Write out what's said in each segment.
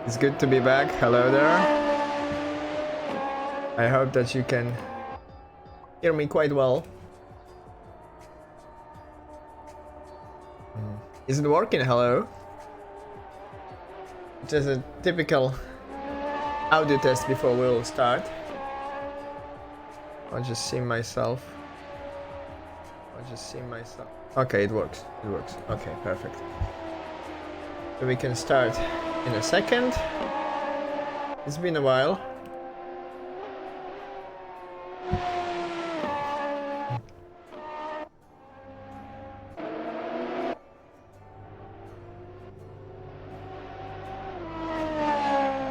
It's good to be back. Hello there. I hope that you can hear me quite well. Is it working? Hello? Just a typical audio test before we'll start. I'll just see myself. Okay, it works. Okay, perfect. So we can start in a second. It's been a while.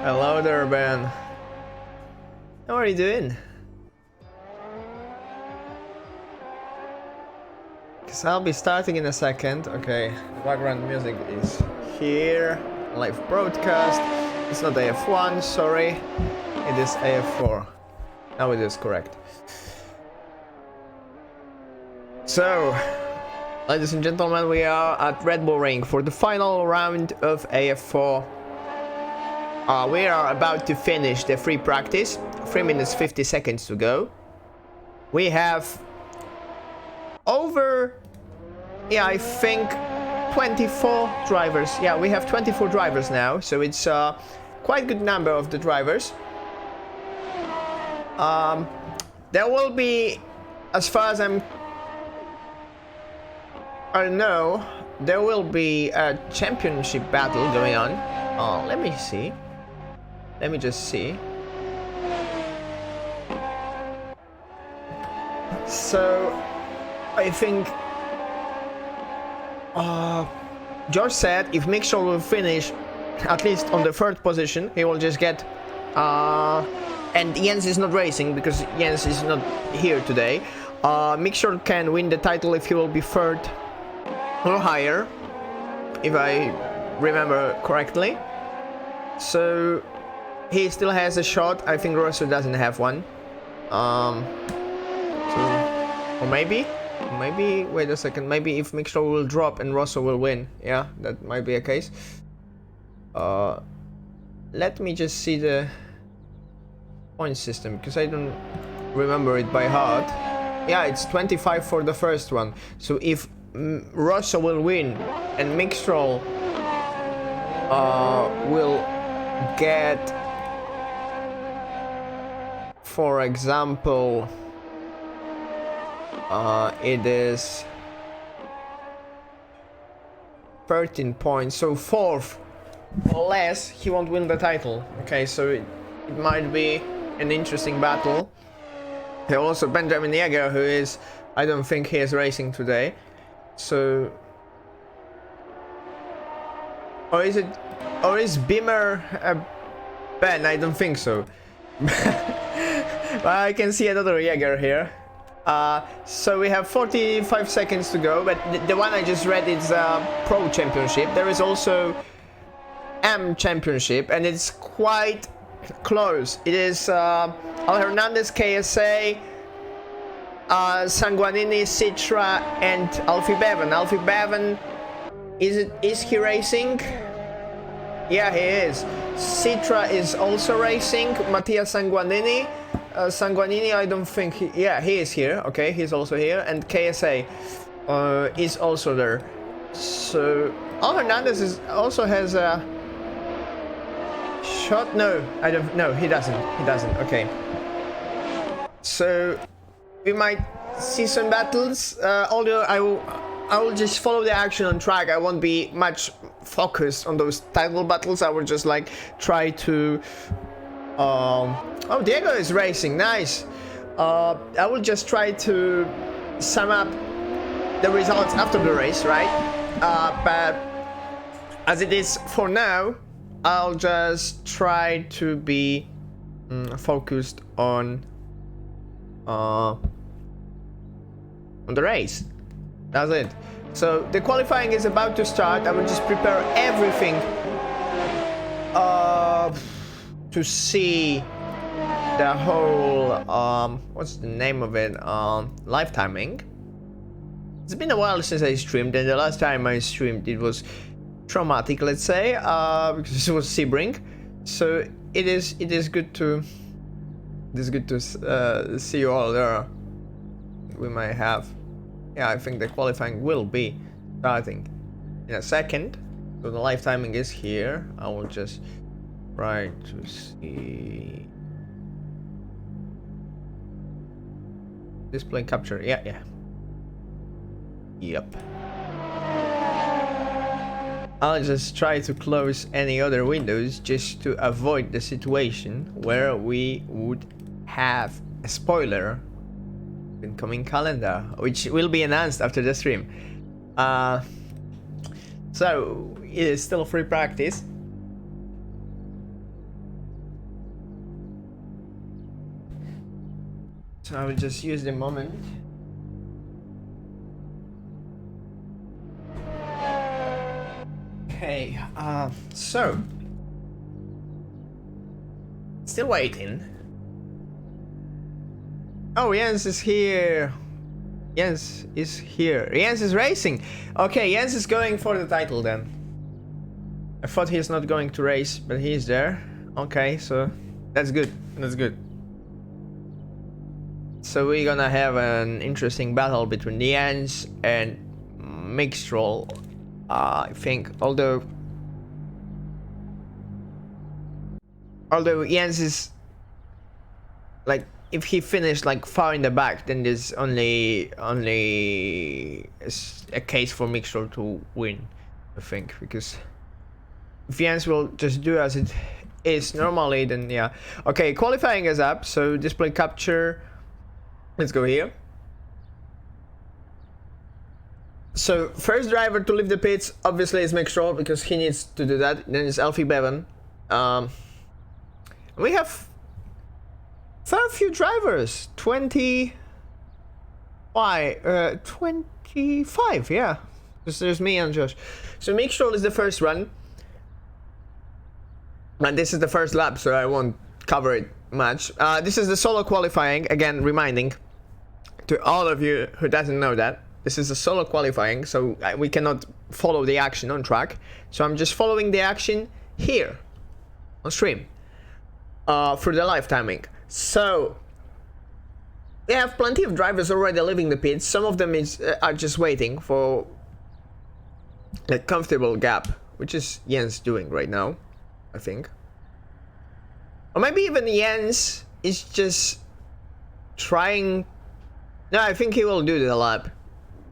Hello there, Ben. How are you doing? Because I'll be starting in a second. Okay, the background music is here. Live broadcast. It's not AF1, sorry. It is AF4. Now it is correct. So, ladies and gentlemen, we are at Red Bull Ring for the final round of AF4. We are about to finish the free practice. 3 minutes 50 seconds to go. We have over, I think 24 drivers. Yeah, we have 24 drivers now, so it's a quite good number of the drivers. There will be, as far as I know, there will be a championship battle going on. Let me see. Let me just see. So, I think George said if Mixel will finish at least on the third position, he will just get and Jens is not racing because Jens is not here today. Mixel can win the title if he will be third or higher, if I remember correctly. So he still has a shot. I think Rosso doesn't have one. Or maybe, wait a second, maybe if Mixer will drop and Rosso will win. Yeah, that might be a case. Let me just see the point system, because I don't remember it by heart. Yeah, it's 25 for the first one. So if Rosso will win and Mixer will get, for example, it is 13 points, so fourth or less, he won't win the title. Okay, so it might be an interesting battle. There also Benjamin Jäger, who is, I don't think he is racing today. So, or is Beamer Ben? I don't think so. But I can see another Jäger here. So we have 45 seconds to go, but the one I just read is Pro Championship. There is also M Championship, and it's quite close. It is Al Hernandez, KSA, Sanguanini, Citra, and Alfie Bevan. Alfie Bevan, is he racing? Yeah, he is. Citra is also racing. Mattia Sanguanini. Sanguanini, I don't think he is here. Okay, he's also here. And KSA is also there. So Al Hernandez also has a shot. No, I don't. No, he doesn't. Okay. So we might see some battles. Although I will just follow the action on track. I won't be much focused on those title battles. I will just like try to. Oh, Diego is racing. Nice. I will just try to sum up the results after the race, right? But as it is for now, I'll just try to be focused on the race. That's it. So the qualifying is about to start. I will just prepare everything to see the whole what's the name of it, live timing. It's been a while since I streamed, and the last time I streamed it was traumatic, let's say, because it was Sebring. So it is good to see you all there. We might have, yeah, I think the qualifying will be starting in a second. So the live timing is here. I will just try to see display capture. Yeah. Yep. I'll just try to close any other windows just to avoid the situation where we would have a spoiler incoming calendar, which will be announced after the stream. So it is still free practice. So I will just use the moment. Okay, so still waiting. Oh, Jens is here. Jens is here. Jens is racing. Okay, Jens is going for the title then. I thought he's not going to race, but he's there. Okay, so that's good. That's good. So we're gonna have an interesting battle between Jens and Mixroll. I think, although Jens is like, if he finished like far in the back, then there's only a case for Mixroll to win, I think, because if Jens will just do as it is normally, then yeah. Okay, qualifying is up, so display capture. Let's go here. So first driver to leave the pits obviously is Mixroll, because he needs to do that. Then it's Alfie Bevan. We have fair few drivers. 25, yeah. Because there's me and Josh. So Mixroll is the first run. And this is the first lap, so I won't cover it much. This is the solo qualifying. Again, reminding to all of you who doesn't know that. This is a solo qualifying, so we cannot follow the action on track. So I'm just following the action here on stream for the live timing. So we have plenty of drivers already leaving the pits. Some of them are just waiting for a comfortable gap, which is Jens doing right now, I think. Or maybe even Jens is just trying. No, I think he will do the lap.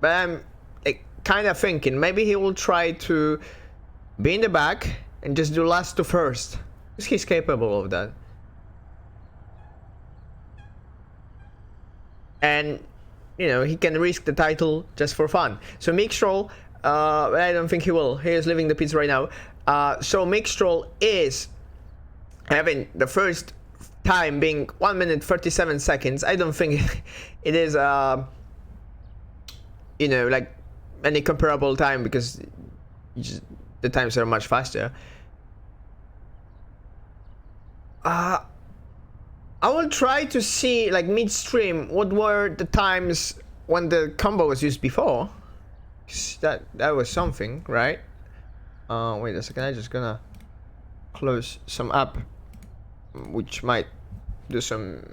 But I'm kind of thinking maybe he will try to be in the back and just do last to first, because he's capable of that. And, you know, he can risk the title just for fun. So Mixroll, I don't think he will. He is leaving the pits right now. So Mixroll is having the first time being 1 minute 37 seconds. I don't think it is you know, like any comparable time, because the times are much faster. I will try to see, like, midstream, what were the times when the combo was used before. That was something, right? Wait a second, I'm just gonna close some app which might do some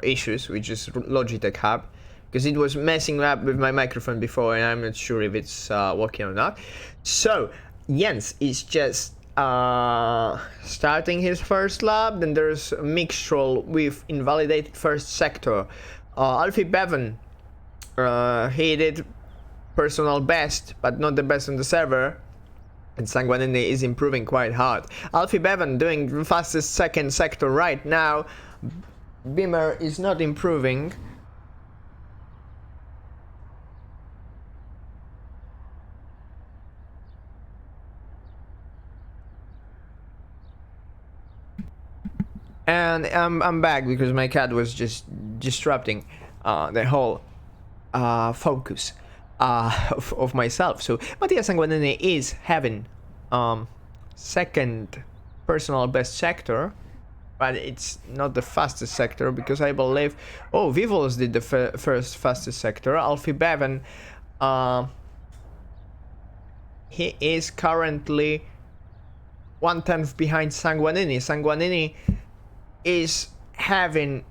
issues, which is Logitech Hub, because it was messing up with my microphone before and I'm not sure if it's working or not. So Jens is just starting his first lap. Then there's Mixroll with invalidated first sector. Alfie Bevan, he did personal best, but not the best on the server. And Sanguinini is improving quite hard. Alfie Bevan doing the fastest second sector right now. Beamer is not improving. And I'm back because my cat was just disrupting the whole focus of myself. So Mattia Sanguinini is having second personal best sector, but it's not the fastest sector, because I believe Vivos did the first fastest sector. Alfie Bevan, he is currently 1/10 behind Sanguanini. Sanguanini is having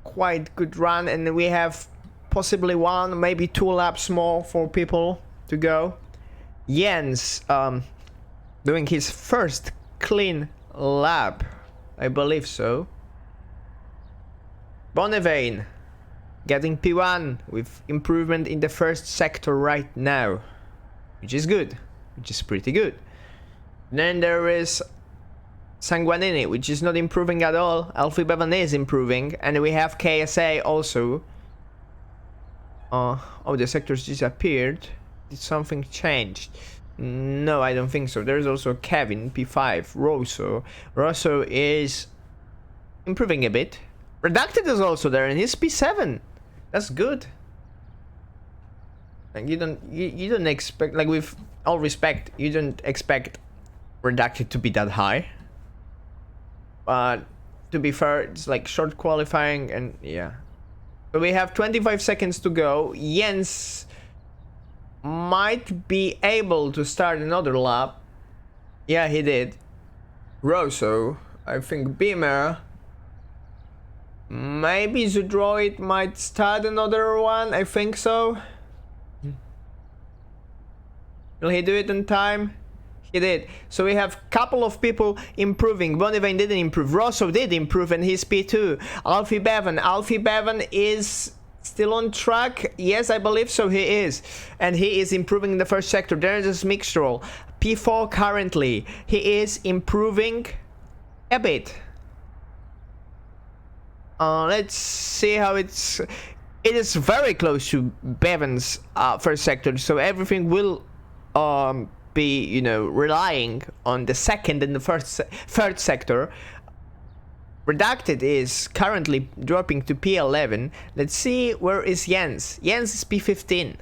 quite good run, and we have possibly 1, maybe 2 laps more for people to go. Jens doing his first clean lap, I believe so. Bonnevane getting P1 with improvement in the first sector right now, which is good, which is pretty good. Then there is Sanguanini, which is not improving at all. Alfie Bevan is improving, and we have KSA also. Oh, the sectors disappeared. Did something change? No, I don't think so. There's also Kevin, P5, Rosso. Rosso is improving a bit. Redacted is also there, and he's P7. That's good. Like you don't expect, like, with all respect, you don't expect Redacted to be that high. But to be fair, it's like short qualifying, and yeah. So we have 25 seconds to go. Jens might be able to start another lap. Yeah, he did. Rosso, I think Beamer. Maybe Zudroid might start another one. I think so. Will he do it in time? He did. So we have a couple of people improving. Bonnevane didn't improve. Rosso did improve, and he's P2. Alfie Bevan. Alfie Bevan is still on track. Yes, I believe so. He is. And he is improving in the first sector. There is a mixture. P4 currently. He is improving a bit. Let's see how it's... It is very close to Bevan's first sector. So everything will... be, you know, relying on the second and the third sector. Redacted is currently dropping to P11. Let's see, where is Jens? Jens is P15.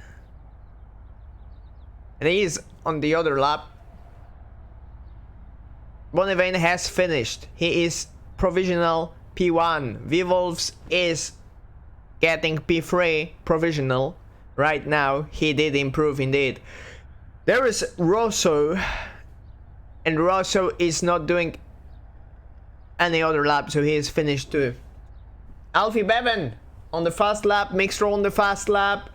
And he is on the other lap. Bonnevane has finished. He is provisional P1. Vivolves is getting P3 provisional right now. He did improve indeed. There is Rosso, and Rosso is not doing any other lap, so he is finished too. Alfie Bevan on the fast lap, Mixer on the fast lap,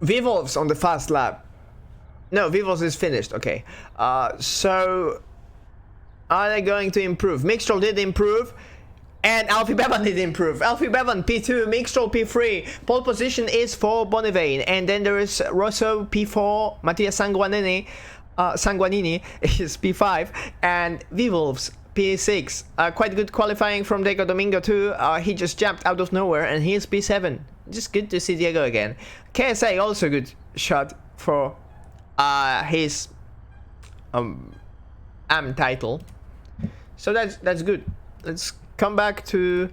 Vivolves on the fast lap. No, Vivolves is finished, okay. So, are they going to improve? Mixer did improve. And Alfie Bevan did improve. Alfie Bevan P2, Mixtrol P3. Pole position is for Bonnevane. And then there is Rosso P4, Mattia Sanguanini is P5, and Vivolves P6. Quite good qualifying from Diego Domingo too. He just jumped out of nowhere, and he is P7. Just good to see Diego again. KSA also good shot for his AM title. So that's good. Let's come back to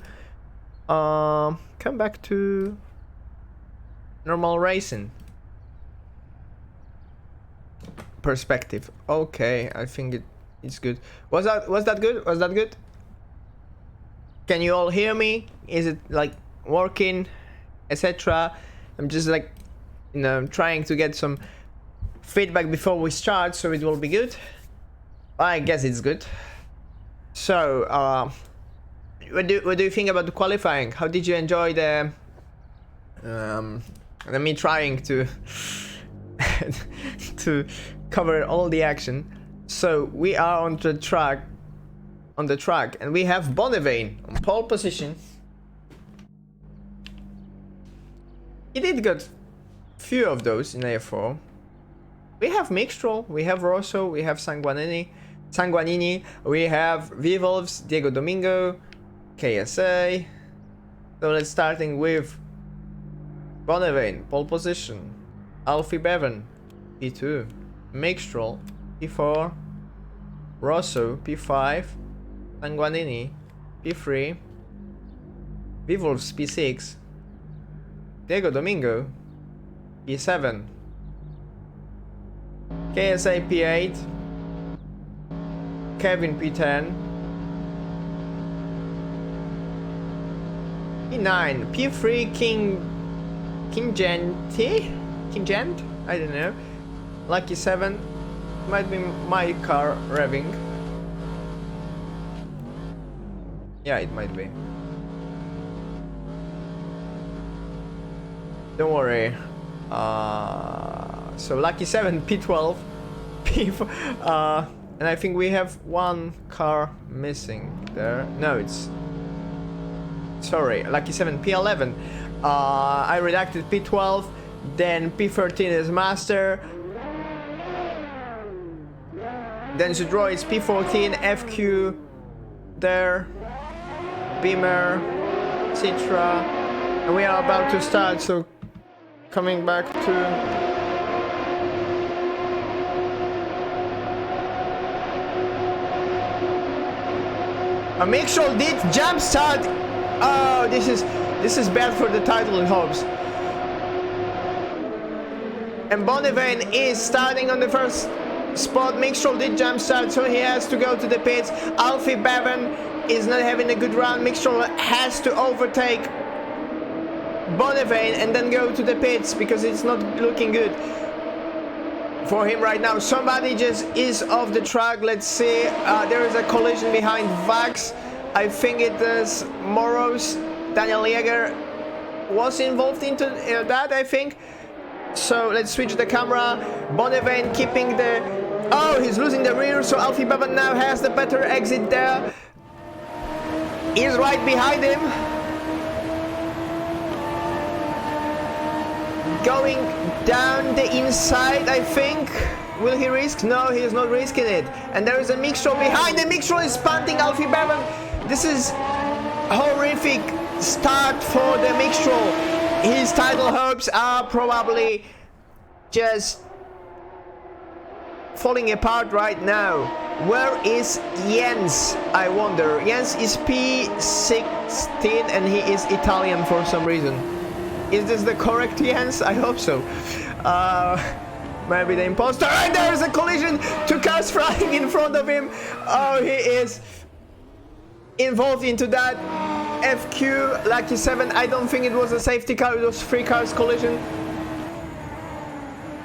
normal racing perspective. Okay, I think it's good. Was that good? Was that good? Can you all hear me? Is it like working, etc.? I'm just like, you know, trying to get some feedback before we start, so it will be good. I guess it's good. So what do you think about the qualifying? How did you enjoy the me trying to to cover all the action? So we are on the track, and we have Bonnevane on pole position. He did get few of those in AF4. We have Mixtrol, we have Rosso, we have Sanguanini, we have Vivolves, Diego Domingo, KSA. So let's starting with Bonnevane, pole position. Alfie Bevan, P2. Mixtrol, P4. Rosso, P5. Sanguanini, P3. Vivolves, P6. Diego Domingo, P7. KSA, P8. Kevin, P10. P9, P3, Kingent, I don't know. Lucky 7, Might be my car revving. Yeah, it might be. Don't worry. So Lucky 7, P12, P4, and I think we have one car missing there. No, it's... Sorry, Lucky 7, P11. I redacted P12, then P13 is Master. Then Zudro is P14, FQ there, Beamer, Citra, and we are about to start, so coming back to... A Mixel did jump start. Oh, this is bad for the title hopes. And Bonnevane is starting on the first spot. Mixel did jump start, so he has to go to the pits. Alfie Bevan is not having a good run. Mixel has to overtake Bonnevane and then go to the pits because it's not looking good for him right now. Somebody just is off the track. Let's see. There is a collision behind Vax. I think it is Moros. Daniel Jäger was involved into that, I think. So let's switch the camera. Bonnevane keeping the... Oh, he's losing the rear, so Alfie Bevan now has the better exit there. He's right behind him. Going down the inside, I think. Will he risk? No, he is not risking it. And there is a Mixel behind. The Mixel is punting Alfie Bevan. This is horrific start for the Mixel. His title hopes are probably just falling apart right now. Where is Jens? I wonder. Jens is P16 and he is Italian for some reason. Is this the correct Jens? I hope so. Maybe the imposter. And there's a collision. Two cars flying in front of him. Oh, he is involved into that. FQ, Lucky 7. I don't think it was a safety car. It was 3 cars collision.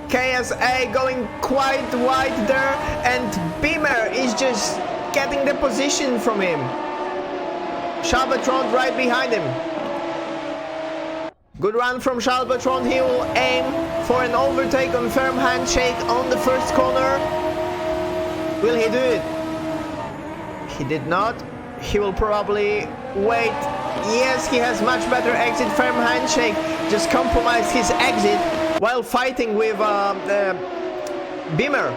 KSA going quite wide there. And Beamer is just getting the position from him. Shalbatron right behind him. Good run from Shalbatron. He will aim for an overtake on firm handshake on the first corner. Will he do it? He did not. He will probably wait. Yes, he has much better exit. Firm handshake just compromised his exit while fighting with Beamer.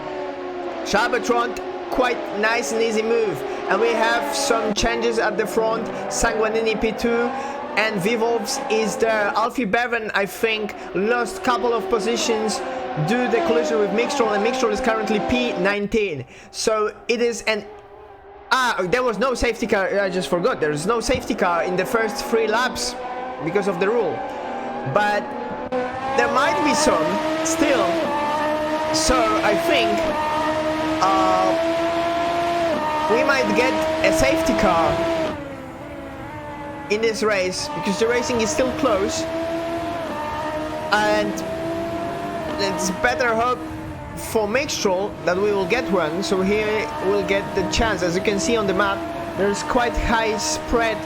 Shalbatron, quite nice and easy move. And we have some changes at the front. Sanguinini P2. And Vivolves is there. Alfie Bevan, I think, lost a couple of positions due to the collision with Mixel, and Mixel is currently P19. So it is an... there was no safety car. I just forgot. There's no safety car in the first 3 laps because of the rule. But there might be some still. So I think we might get a safety car in this race, because the racing is still close, and it's better hope for Mixel that we will get one, so here we'll get the chance. As you can see on the map, there's quite high spread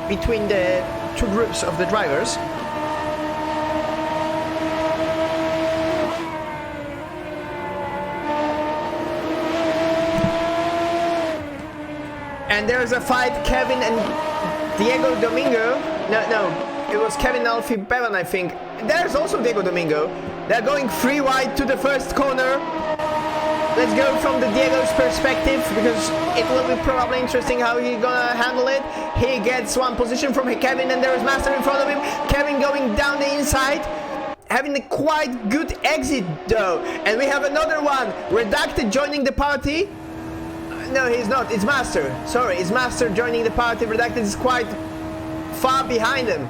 between the 2 groups of the drivers. And there's a fight, Kevin and Diego Domingo. No, it was Kevin Alfie Bevan, I think. There's also Diego Domingo. They're going 3 wide to the first corner. Let's go from the Diego's perspective, because it will be probably interesting how he's gonna handle it. He gets one position from Kevin, and there is Master in front of him. Kevin going down the inside, having a quite good exit though. And we have another one, Redacted joining the party. No, he's not. It's Master. Sorry, it's Master joining the party. Redacted is quite far behind him.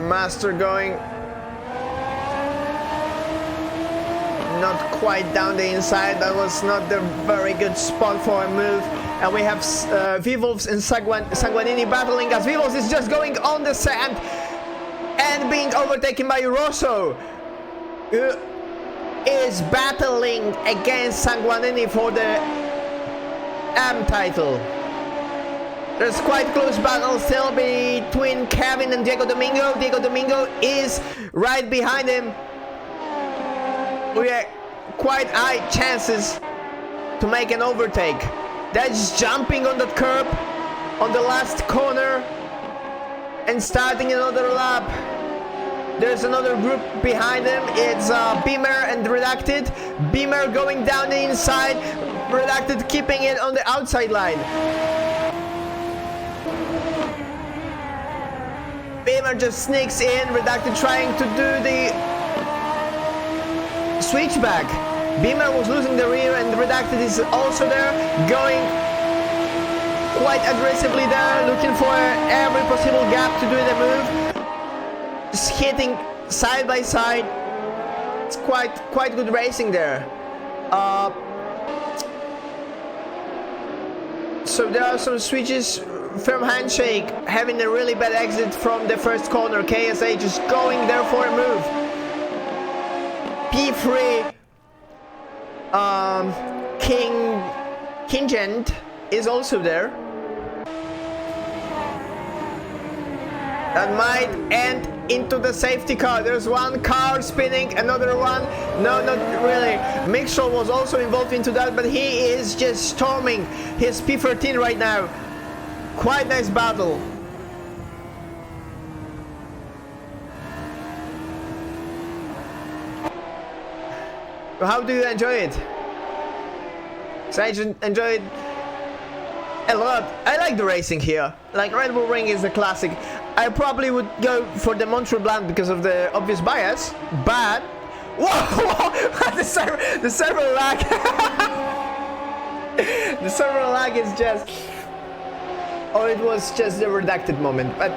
Master going not quite down the inside. That was not the very good spot for a move. And we have Vivolves and Sanguinini battling as Vivolves is just going on the sand and being overtaken by Rosso, who is battling against Sanguinini for the M title. There's quite close battle still between Kevin and Diego Domingo. Diego Domingo is right behind him. We have quite high chances to make an overtake. That's jumping on that curb on the last corner and starting another lap. There's another group behind him. It's Beamer and Redacted. Beamer going down the inside, Redacted keeping it on the outside line. Beamer just sneaks in, Redacted trying to do the switchback. Beamer was losing the rear and Redacted is also there, going quite aggressively there, looking for every possible gap to do the move. Just hitting side by side. It's quite good racing there. So there are some switches. Firm handshake, having a really bad exit from the first corner. KSA just going there for a move. P3 Kingent is also there. That might end into the safety car. There's one car spinning, another one. No, not really. Mixel was also involved into that, but he is just storming his P13 right now. Quite nice battle. How do you enjoy it? So I enjoy it a lot. I like the racing here. Like Red Bull Ring is a classic. I probably would go for the Montreal Blanc because of the obvious bias, but whoa, the server lag. The server lag is just, or it was just a Redacted moment, but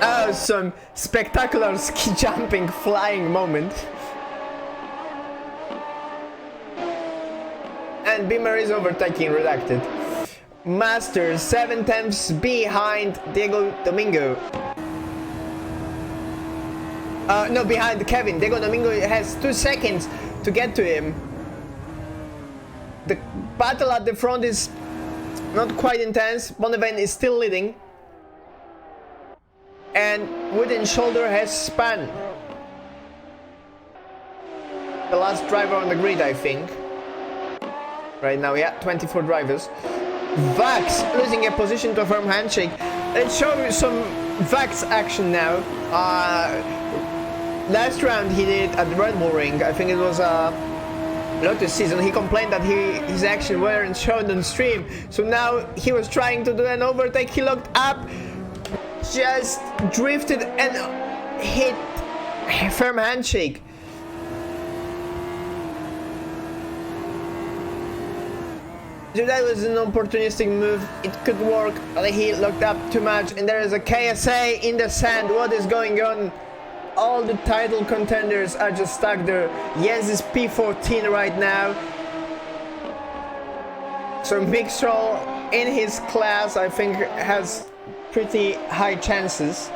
oh, some spectacular ski jumping flying moment. And Beamer is overtaking Redacted. Master 7 tenths behind Diego Domingo. No, behind Kevin. Diego Domingo has 2 seconds to get to him. The battle at the front is not quite intense. Bonneven is still leading. And Wooden Shoulder has spun. The last driver on the grid, I think. Right now, yeah, 24 drivers. Vax losing a position to a firm handshake. Let's show you some Vax action now. Last round he did at the Red Bull Ring. I think it was Lotus season. He complained that his action weren't shown on stream. So now he was trying to do an overtake. He looked up, just drifted and hit a firm handshake. So that was an opportunistic move. It could work. He looked up too much, and there is a KSA in the sand. What is going on? All the title contenders are just stuck there. Jens is P14 right now. So Mixtrol in his class, I think, has pretty high chances.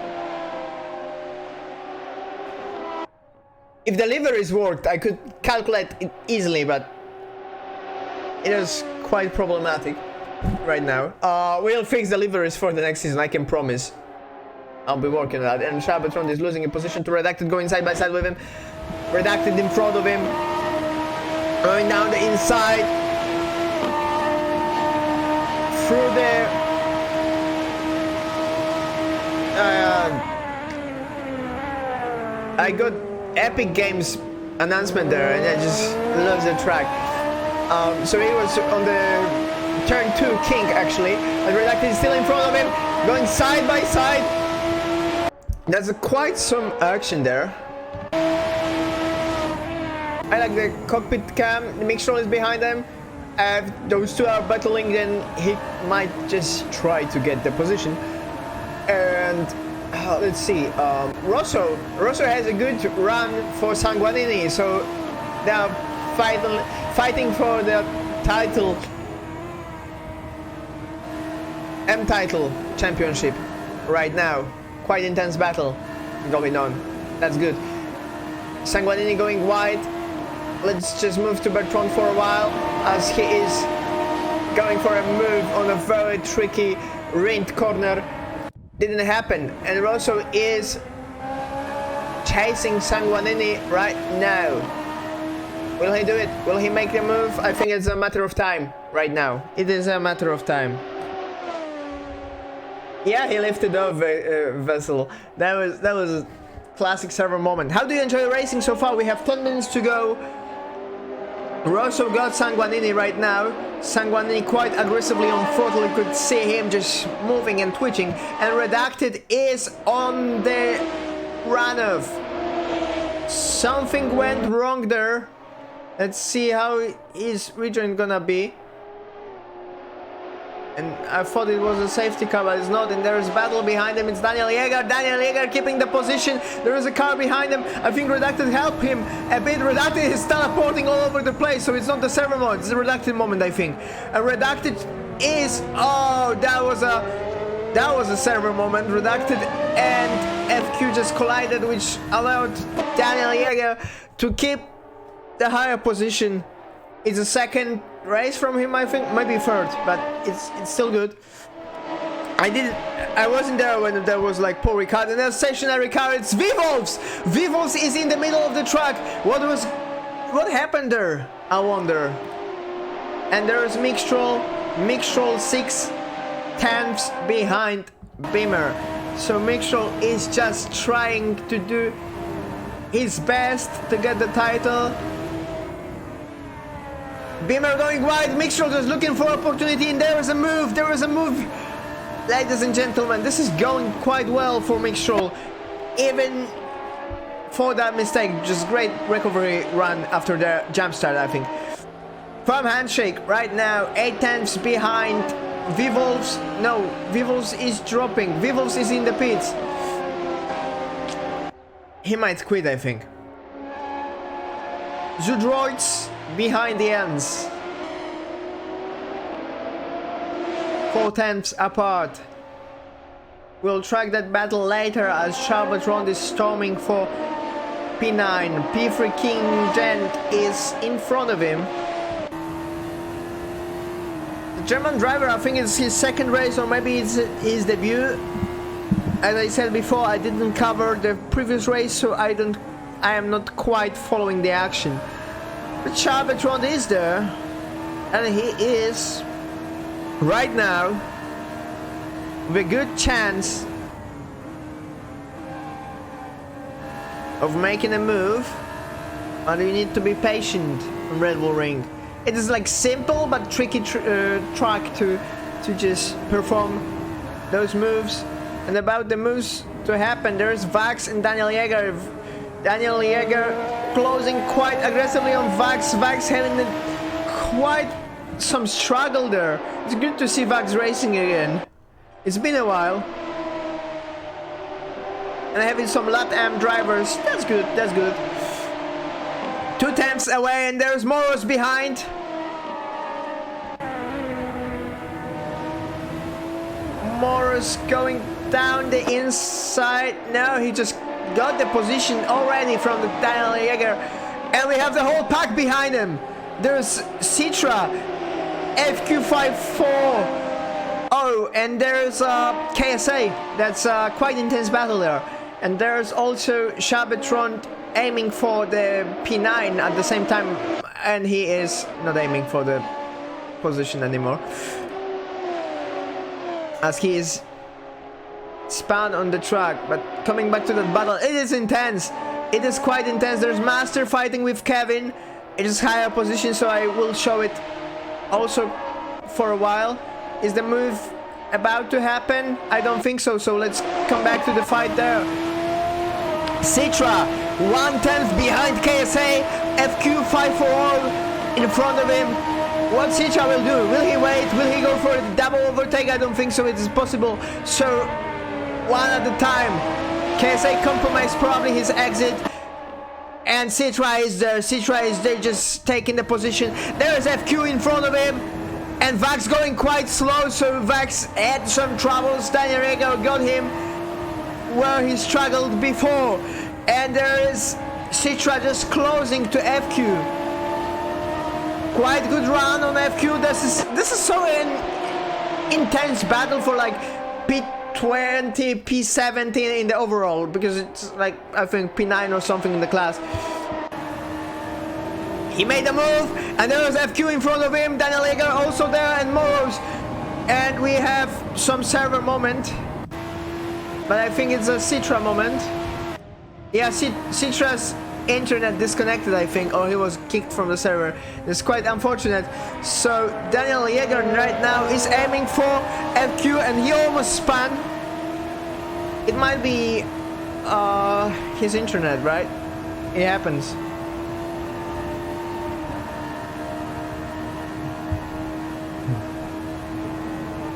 If the liveries worked, I could calculate it easily, but it is quite problematic right now. We'll fix the liveries for the next season, I can promise. I'll be working on that. And Shabatron is losing a position to Redacted, going side by side with him. Redacted in front of him. Going down the inside. Through there. I got Epic Games announcement there and I just love the track. So he was on the turn 2 king actually, and Redacted is still in front of him, going side by side. There's quite some action there. I like the cockpit cam. The Mixtron is behind them. If those two are battling, then he might just try to get the position. And Let's see. Rosso has a good run for Sanguinini, so they are fighting for the title, M title championship right now. Quite intense battle going on. That's good. Sanguinini going wide. Let's just move to Bertrand for a while, as he is going for a move on a very tricky rind corner. Didn't happen, and Rosso is chasing Sanguinini right now. Will he do it? Will he make the move? I think it's a matter of time right now. It is a matter of time. Yeah, he lifted off Vessel. That was a classic server moment. How do you enjoy racing so far? We have 10 minutes to go. Rosso got Sanguinini right now. Sanguinini quite aggressively on throttle. You could see him just moving and twitching. And Redacted is on the runoff. Something went wrong there. Let's see how his return gonna be. And I thought it was a safety car, but it's not. And there is battle behind him. It's Daniel Jäger. Daniel Jäger keeping the position. There is a car behind him. I think Redacted helped him a bit. Redacted is teleporting all over the place, so it's not the server mode. It's a Redacted moment, I think. And Redacted is... Oh, that was a server moment. Redacted and FQ just collided, which allowed Daniel Jäger to keep the higher position. It's a second race from him, I think, maybe third, but it's still good. I wasn't there when there was like Paul Ricard, and a stationary car. It's Vivolves. Vivolves is in the middle of the track. What happened there? I wonder. And there is Mick Stroll 6/10 behind Beamer. So Mick Stroll is just trying to do his best to get the title. Beamer going wide, Mick Stroll just looking for opportunity, and there is a move. Ladies and gentlemen, this is going quite well for Mick Stroll. Even for that mistake, just great recovery run after the jump start, I think. Firm handshake right now, 8/10 behind Vivolves. No, Vivolves is dropping. Vivolves is in the pits. He might quit, I think. Zudroids behind the ends. 4/10 apart. We'll track that battle later as Charbatron is storming for P9. P3 King Gent is in front of him. The German driver, I think it's his second race, or maybe it's his debut. As I said before, I didn't cover the previous race, so I am not quite following the action. But Charbatron is there, and he is right now with a good chance of making a move, but you need to be patient on Red Bull Ring. It is like simple but tricky track to just perform those moves. And about the moves to happen, there's Vax and Daniel Jäger. Daniel Jäger closing quite aggressively on Vax. Vax having quite some struggle there. It's good to see Vax racing again. It's been a while. And having some LATAM drivers, that's good, that's good. 2/10 away, and there's Moros behind. Moros going down the inside. No, he just got the position already from the Daniel Jäger. And we have the whole pack behind him. There's Citra, FQ54. Oh, and there's KSA. That's quite intense battle there. And there's also Charbatron aiming for the P9 at the same time. And he is not aiming for the position anymore, as he is spun on the track. But coming back to the battle, it is intense. It is quite intense. There's Master fighting with Kevin. It is higher position, so I will show it also for a while. Is the move about to happen? I don't think so, so let's come back to the fight there. Citra, 1/10 behind KSA, FQ540 in front of him. What Citra will do? Will he wait? Will he go for a double overtake? I don't think so. It is possible. So one at a time. KSA compromised probably his exit. And Citra is there. Citra is there, just taking the position. There is FQ in front of him. And Vax going quite slow, so Vax had some troubles. Daniel Rieger got him where he struggled before. And there is Citra just closing to FQ. Quite good run on FQ. This is so an intense battle for like P20, P17 in the overall, because it's like I think P9 or something in the class. He made a move, and there was FQ in front of him. Daniel Rieger also there, and Moros. And we have some server moment, but I think it's a Citra moment. Yeah, Citra's internet disconnected, I think, or he was kicked from the server. It's quite unfortunate. So Daniel Rieger right now is aiming for FQ, and he almost spun. It might be his internet, right? It happens.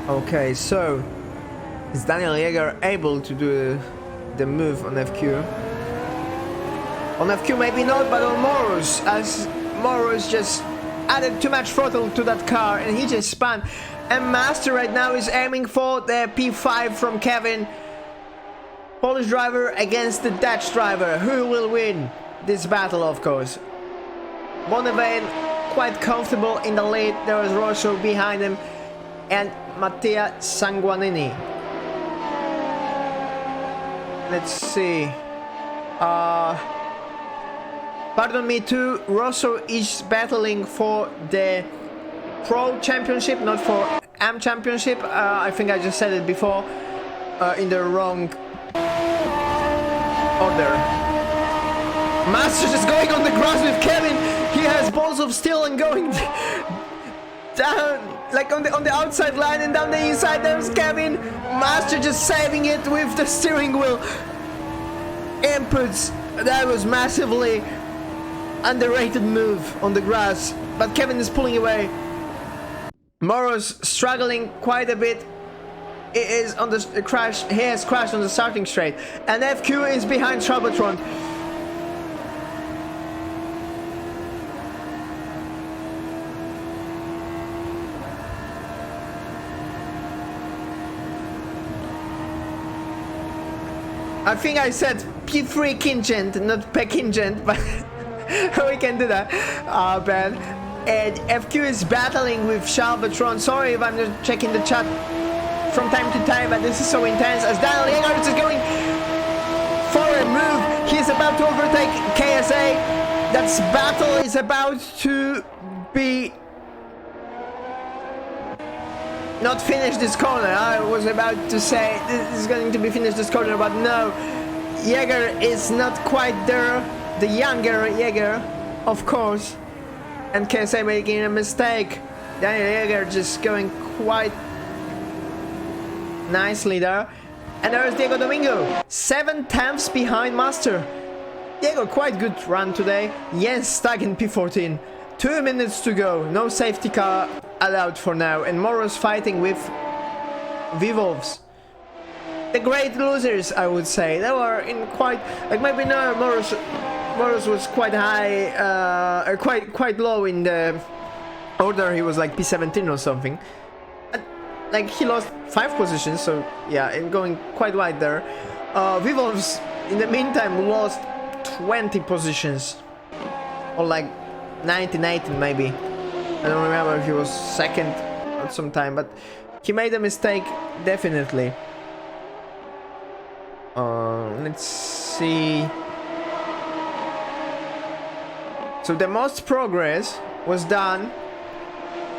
Okay, so is Daniel Rieger able to do the move on FQ? On FQ maybe not, but on Moros, as Moros just added too much throttle to that car and he just spun. And Master right now is aiming for the P5 from Kevin. Polish driver against the Dutch driver. Who will win this battle, of course? Bonnevein quite comfortable in the lead. There was Rosso behind him and Mattia Sanguanini. Let's see. Pardon me too, Rosso is battling for the Pro Championship, not for AM Championship. I think I just said it before in the wrong order. Masters is going on the grass with Kevin. He has balls of steel and going down, like on the outside line, and down the inside there's Kevin. Master just saving it with the steering wheel inputs. That was massively underrated move on the grass, but Kevin is pulling away. Moros struggling quite a bit. He is on the crash. He has crashed on the starting straight, and FQ is behind Troubatron. I think I said P3 Kingent, not Pekingent, but we can do that. Bad. And FQ is battling with Charbatron. Sorry if I'm just checking the chat from time to time, but this is so intense as Daniel Rieger is going for a move. He's about to overtake KSA. That battle is about to be not finish this corner. I was about to say this is going to be finished this corner, but no. Rieger is not quite there. The younger Rieger, of course. And KSA making a mistake. Daniel Rieger just going quite nicely there. And there's Diego Domingo. 7/10 behind Master. Diego, quite good run today. Jens stuck in P14. 2 minutes to go. No safety car allowed for now. And Moros fighting with Vivolves. The great losers, I would say. They were in quite, like maybe no, Moros was quite high, quite low in the order. He was like P17 or something. And, like he lost 5 positions, so yeah, and going quite wide there. Vivolves in the meantime lost 20 positions, or like 19 maybe. I don't remember if he was second at some time, but he made a mistake definitely. Let's see. So the most progress was done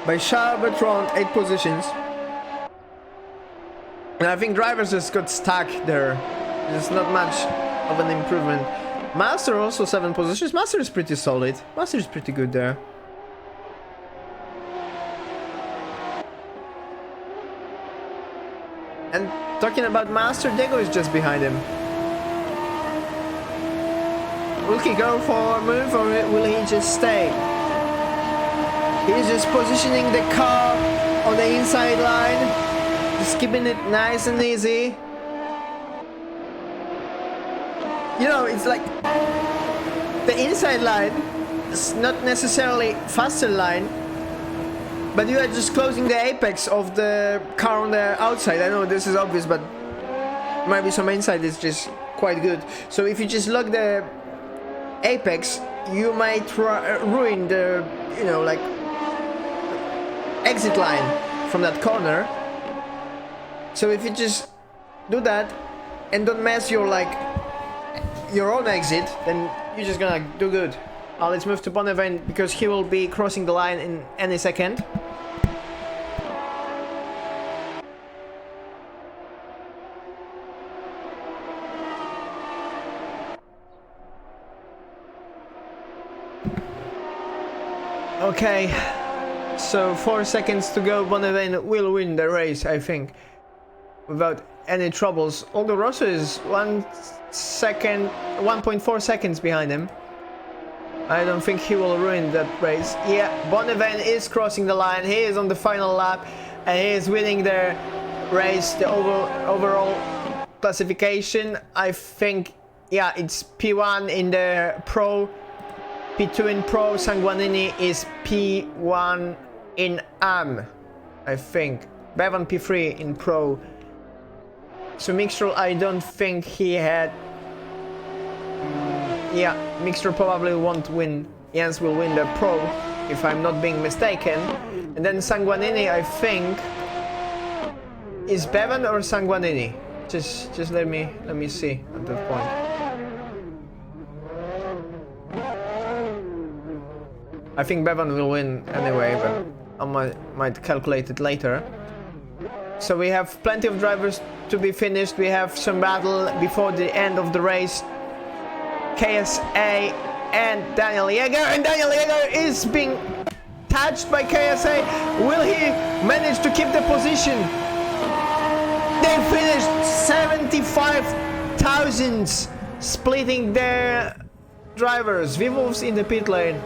by Charbatron, 8 positions. And I think drivers just got stuck there. There's not much of an improvement. Master also 7 positions. Master is pretty solid. Master is pretty good there. And talking about Master, Diego is just behind him. Will he go for a move or will he just stay? He's just positioning the car on the inside line. Just keeping it nice and easy. you know, it's like the inside line is not necessarily faster line, but you are just closing the apex of the car on the outside. I know this is obvious, but maybe some inside is just quite good. So if you just lock the apex, you might ruin the, you know, like exit line from that corner. So if you just do that and don't mess your own exit, then you're just gonna do good. Let's move to Bonnevein because he will be crossing the line in any second. Okay, so 4 seconds to go. Bonnevein will win the race, I think, without any troubles. Although Rosso is 1.4 seconds behind him. I don't think he will ruin that race. Yeah, Bonnevein is crossing the line. He is on the final lap and he is winning the race, the overall classification. I think, yeah, it's P1 in the Pro, P2 in Pro. Sanguanini is P1 in AM, I think. Bevan P3 in Pro. So Mixtrol, I don't think he had... yeah, Mixtrol probably won't win. Jens will win the Pro, if I'm not being mistaken. And then Sanguanini, I think... is Bevan or Sanguanini? Just let me see at that point. I think Bevan will win anyway, but I might calculate it later. So we have plenty of drivers to be finished. We have some battle before the end of the race. KSA and Daniel Yeager, and Daniel Yeager is being touched by KSA. Will he manage to keep the position? They finished 75 thousandths, splitting their drivers. Vivov's in the pit lane,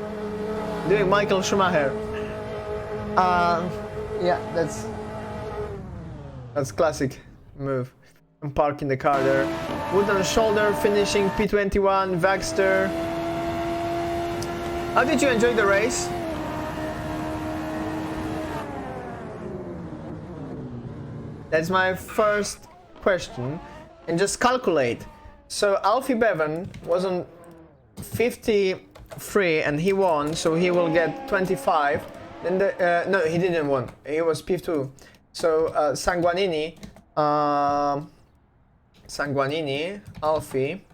doing Michael Schumacher. Yeah, that's classic move. I'm parking the car there. Wood on shoulder, finishing P21. Vaxter. How did you enjoy the race? That's my first question. And just calculate. So Alfie Bevan was on 53 and he won, so he will get 25. Then no, he didn't win. He was P2. So Sanguanini, Alfie.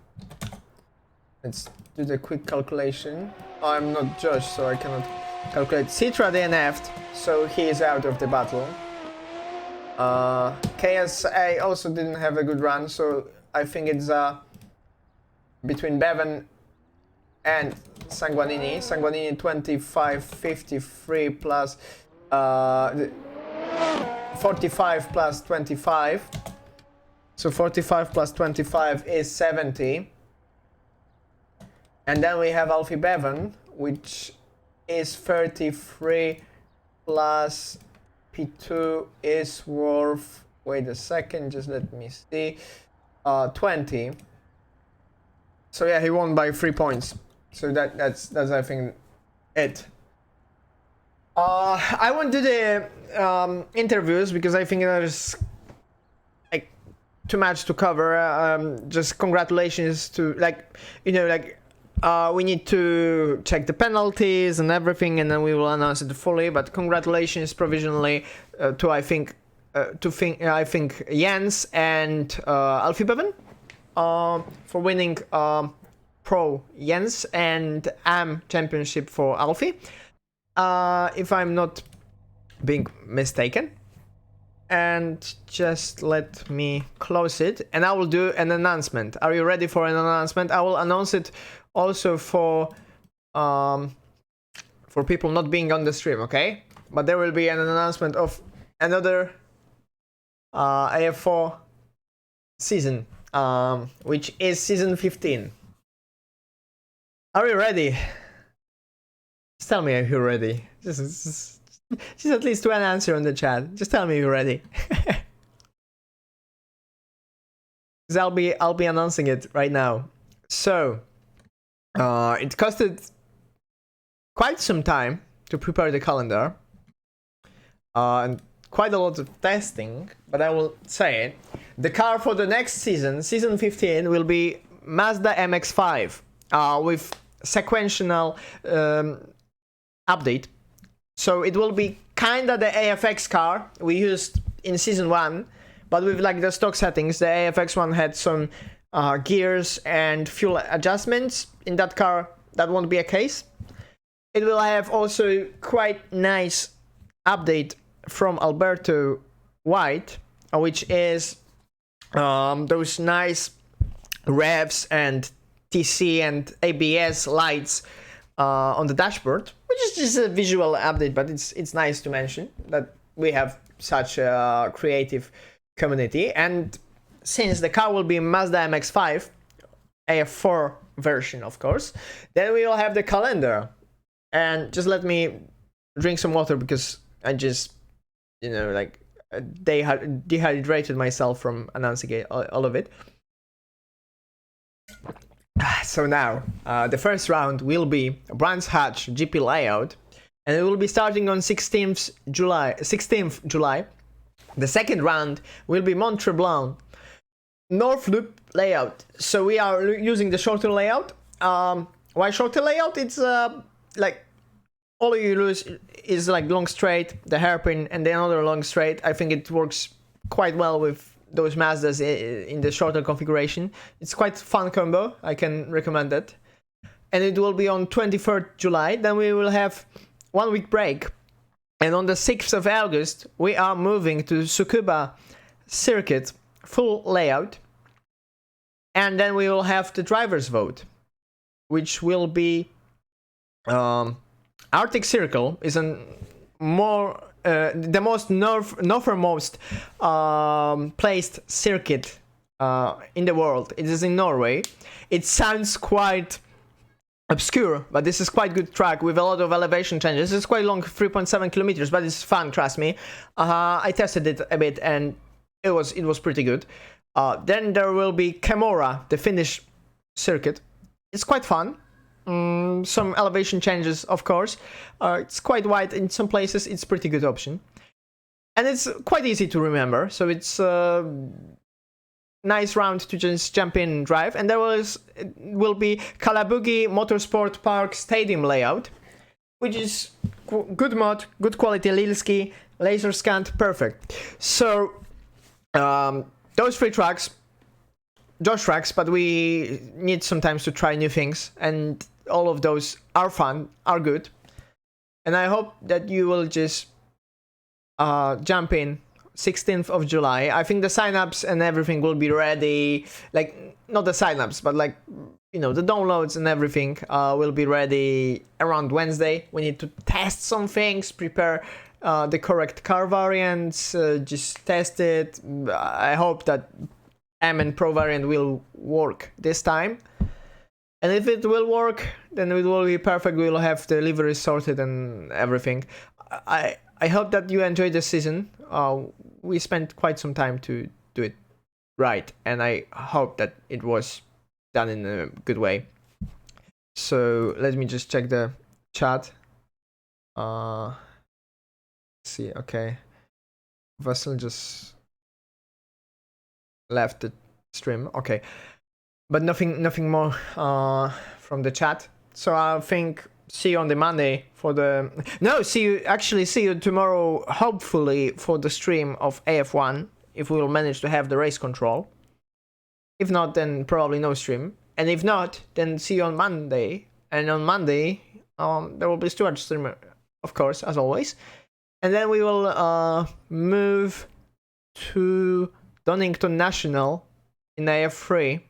Let's do the quick calculation. I'm not judge, so I cannot calculate. Citra DNF'd, so he is out of the battle. KSA also didn't have a good run, so I think it's between Bevan and Sanguanini. Sanguanini 25.53 plus 45 plus 25. So 45 plus 25 is 70. And then we have Alfie Bevan, which is 33 plus P2 is worth, wait a second, just let me see, 20. So yeah, he won by 3 points. So that's I think it. I won't do the interviews because I think there's like too much to cover. Just congratulations to we need to check the penalties and everything, and then we will announce it fully. But congratulations provisionally to I think Jens and Alfie Bevan for winning Pro Jens and AM Championship for Alfie. If I'm not being mistaken. And just let me close it, and I will do an announcement. Are you ready for an announcement? I will announce it also for people not being on the stream, okay? But there will be an announcement of another AF4 season, which is season 15. Are you ready? Just tell me if you're ready. Just at least one answer on the chat. Just tell me you're ready. Because I'll be announcing it right now. So it costed quite some time to prepare the calendar and quite a lot of testing, but I will say it. The car for the next season, season 15, will be Mazda MX-5 with sequential update. So it will be kinda the AFX car we used in season 1, but with like the stock settings. The AFX one had some gears and fuel adjustments. In that car, that won't be a case. It will have also quite nice update from Alberto White, which is those nice revs and TC and ABS lights on the dashboard, which is just a visual update, but it's nice to mention that we have such a creative community. And since the car will be Mazda MX-5, AF4 version, of course, then we will have the calendar. And just let me drink some water because I just, like, dehydrated myself from announcing all of it. So now, the first round will be Brands Hatch GP layout, and it will be starting on 16th July. The second round will be Mont Tremblant North Loop layout. So we are using the shorter layout. Why shorter layout? It's like all you lose is like long straight, the hairpin, and then another long straight. I think it works quite well with those Mazdas in the shorter configuration. It's quite fun combo. I can recommend it. And it will be on 23rd July. Then we will have 1 week break. And on the 6th of August, we are moving to Tsukuba circuit, full layout. And then we will have the driver's vote, which will be Arctic Circle is the most northernmost placed circuit in the world. It is in Norway. It sounds quite obscure, but this is quite good track with a lot of elevation changes. It's quite long, 3.7 kilometers, but it's fun, trust me. I tested it a bit and it was pretty good. Then there will be Camorra, the Finnish circuit. It's quite fun. Some elevation changes, of course. It's quite wide in some places. It's pretty good option, and it's quite easy to remember. So it's a nice round to just jump in and drive. And there will be Kalabugi Motorsport Park Stadium layout, which is good mod, good quality, Lilski, laser scanned, perfect. So those 3 tracks, Josh tracks, but we need sometimes to try new things, and all of those are fun, are good. And I hope that you will just jump in 16th of July. I think the signups and everything will be ready, like not the signups, but like the downloads and everything will be ready around Wednesday. We need to test some things, prepare the correct car variants, just test it. I hope that M and Pro variant will work this time. And if it will work, then it will be perfect. We will have the livery sorted and everything. I hope that you enjoyed this season. We spent quite some time to do it right, and I hope that it was done in a good way. So let me just check the chat. See, okay. Vasil just left the stream. Okay. But nothing more from the chat. So I think see you on the Monday for the see you tomorrow, hopefully, for the stream of AF1, if we will manage to have the race control. If not, then probably no stream. And if not, then see you on Monday. And on Monday, there will be Stuart stream, of course, as always. And then we will move to Donington National in AF3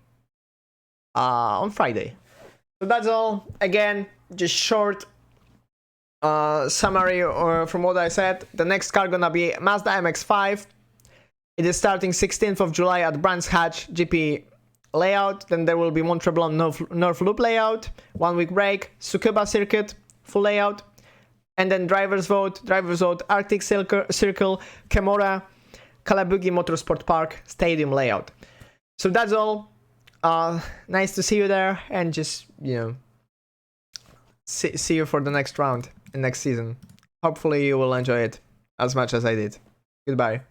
on Friday. So that's all. Again, just short summary from what I said. The next car gonna be Mazda MX-5. It is starting 16th of July at Brands Hatch GP layout. Then there will be Mont Tremblant North Loop layout. 1 week break. Tsukuba circuit full layout. And then driver's vote, Arctic Circle, Camorra, Kalabugi Motorsport Park Stadium layout. So that's all. Nice to see you there, and just, you know, see you for the next round and next season. Hopefully you will enjoy it as much as I did. Goodbye.